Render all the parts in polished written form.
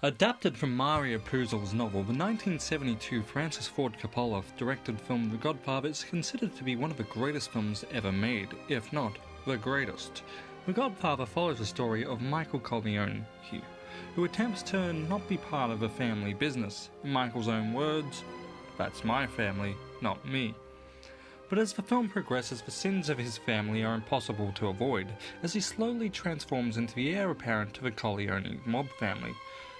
Adapted from Mario Puzo's novel, the 1972 Francis Ford Coppola-directed film The Godfather is considered to be one of the greatest films ever made, if not the greatest. The Godfather follows the story of Michael Corleone, who attempts to not be part of a family business. In Michael's own words, "That's my family, not me." But as the film progresses, the sins of his family are impossible to avoid, as he slowly transforms into the heir apparent to the Corleone mob family.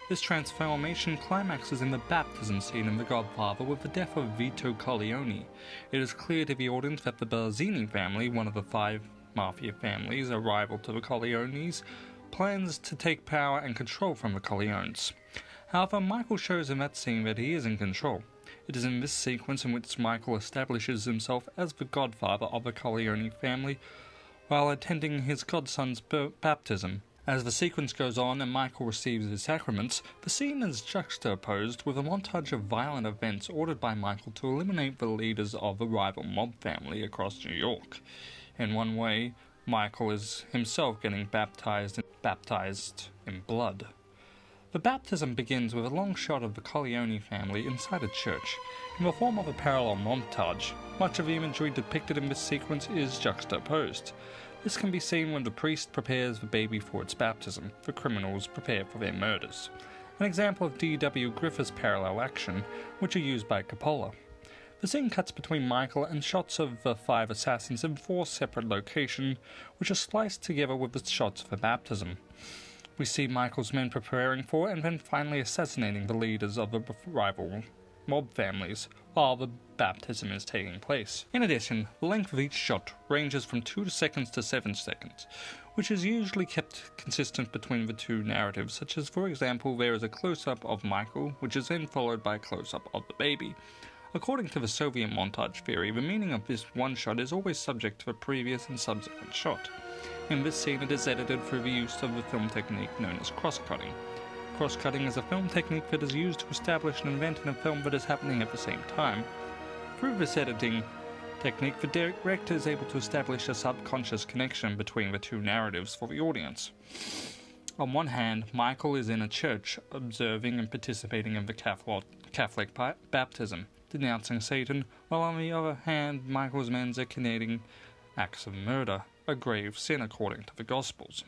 This transformation climaxes in the baptism scene in The Godfather with the death of Vito Corleone. It is clear to the audience that the Barzini family, one of the 5 mafia families, a rival to the Corleones, plans to take power and control from the Corleones. However, Michael shows in that scene that he is in control. It is in this sequence in which Michael establishes himself as the godfather of the Corleone family while attending his godson's baptism. As the sequence goes on and Michael receives his sacraments, the scene is juxtaposed with a montage of violent events ordered by Michael to eliminate the leaders of the rival mob family across New York. In one way, Michael is himself getting baptized in blood. The baptism begins with a long shot of the Corleone family inside a church, in the form of a parallel montage. Much of the imagery depicted in this sequence is juxtaposed. This can be seen when the priest prepares the baby for its baptism, the criminals prepare for their murders. An example of D.W. Griffith's parallel action, which are used by Coppola. The scene cuts between Michael and shots of the 5 assassins in 4 separate locations, which are spliced together with the shots of the baptism. We see Michael's men preparing for and then finally assassinating the leaders of the rival mob families while the baptism is taking place. In addition, the length of each shot ranges from 2 seconds to 7 seconds, which is usually kept consistent between the 2 narratives, such as, for example, there is a close-up of Michael, which is then followed by a close-up of the baby. According to the Soviet montage theory, the meaning of this one shot is always subject to the previous and subsequent shot. In this scene, it is edited through the use of the film technique known as cross-cutting. Cross-cutting is a film technique that is used to establish an event in a film that is happening at the same time. Through this editing technique, the director is able to establish a subconscious connection between the 2 narratives for the audience. On one hand, Michael is in a church, observing and participating in the Catholic baptism, denouncing Satan, while on the other hand, Michael's men are committing acts of murder, a grave sin according to the Gospels,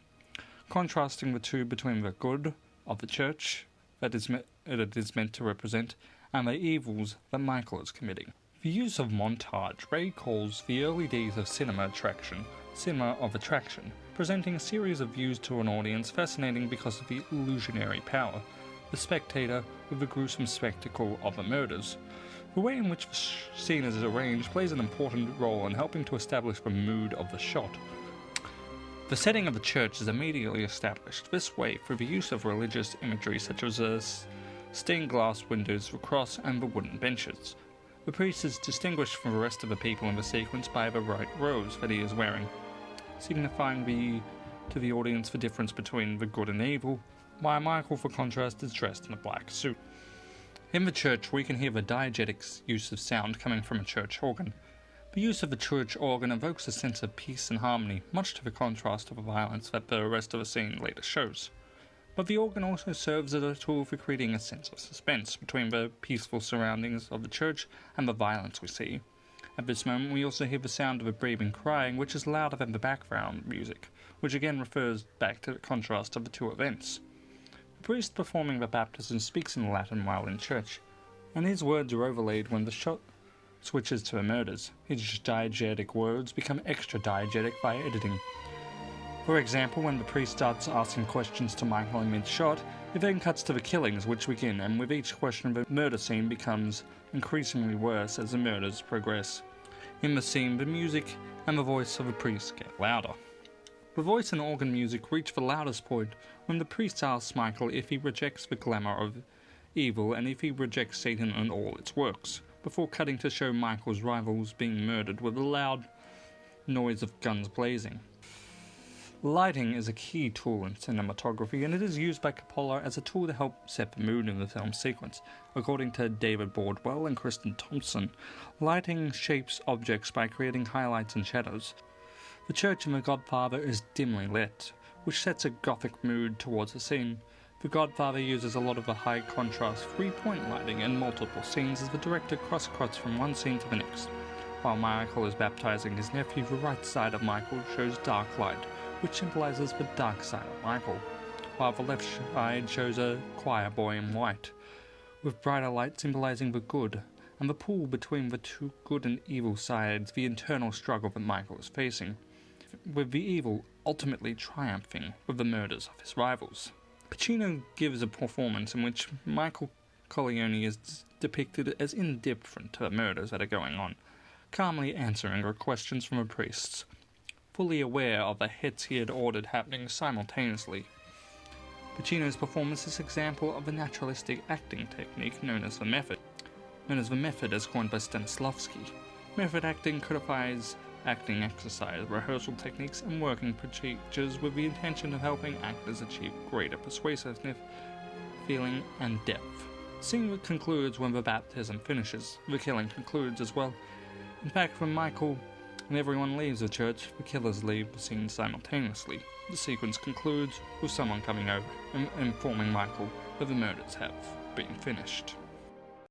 contrasting the 2 between the good of the church that it is meant to represent and the evils that Michael is committing. The use of montage recalls the early days of cinema of attraction, presenting a series of views to an audience fascinating because of the illusionary power, the spectator with the gruesome spectacle of the murders. The way in which the scene is arranged plays an important role in helping to establish the mood of the shot. The setting of the church is immediately established this way through the use of religious imagery such as stained glass windows, the cross, and the wooden benches. The priest is distinguished from the rest of the people in the sequence by the white robes that he is wearing, signifying to the audience the difference between the good and evil, while Michael, for contrast, is dressed in a black suit. In the church, we can hear the diegetic use of sound coming from a church organ. The use of the church organ evokes a sense of peace and harmony, much to the contrast of the violence that the rest of the scene later shows. But the organ also serves as a tool for creating a sense of suspense between the peaceful surroundings of the church and the violence we see. At this moment, we also hear the sound of a baby crying, which is louder than the background music, which again refers back to the contrast of the 2 events. The priest performing the baptism speaks in Latin while in church, and his words are overlaid when the shot switches to the murders. His diegetic words become extra diegetic by editing. For example, when the priest starts asking questions to Michael in mid-shot, it then cuts to the killings which begin, and with each question the murder scene becomes increasingly worse as the murders progress. In the scene, the music and the voice of the priest get louder. The voice and organ music reach the loudest point when the priest asks Michael if he rejects the glamour of evil and if he rejects Satan and all its works, before cutting to show Michael's rivals being murdered with a loud noise of guns blazing. Lighting is a key tool in cinematography, and it is used by Coppola as a tool to help set the mood in the film sequence. According to David Bordwell and Kristen Thompson, lighting shapes objects by creating highlights and shadows. The church in The Godfather is dimly lit, which sets a gothic mood towards the scene. The Godfather uses a lot of the high contrast, 3-point lighting in multiple scenes as the director cross-cuts from one scene to the next. While Michael is baptizing his nephew, the right side of Michael shows dark light, which symbolizes the dark side of Michael, while the left side shows a choir boy in white, with brighter light symbolizing the good, and the pull between the two good and evil sides, the internal struggle that Michael is facing, with the evil ultimately triumphing with the murders of his rivals. Pacino gives a performance in which Michael Corleone is depicted as indifferent to the murders that are going on, calmly answering the questions from the priests, fully aware of the hits he had ordered happening simultaneously. Pacino's performance is an example of the naturalistic acting technique known as the method. As coined by Stanislavski. Method acting codifies acting exercise, rehearsal techniques, and working procedures with the intention of helping actors achieve greater persuasiveness, feeling, and depth. The scene concludes when the baptism finishes. The killing concludes as well. In fact, when Michael and everyone leaves the church, the killers leave the scene simultaneously. The sequence concludes with someone coming over and informing Michael that the murders have been finished.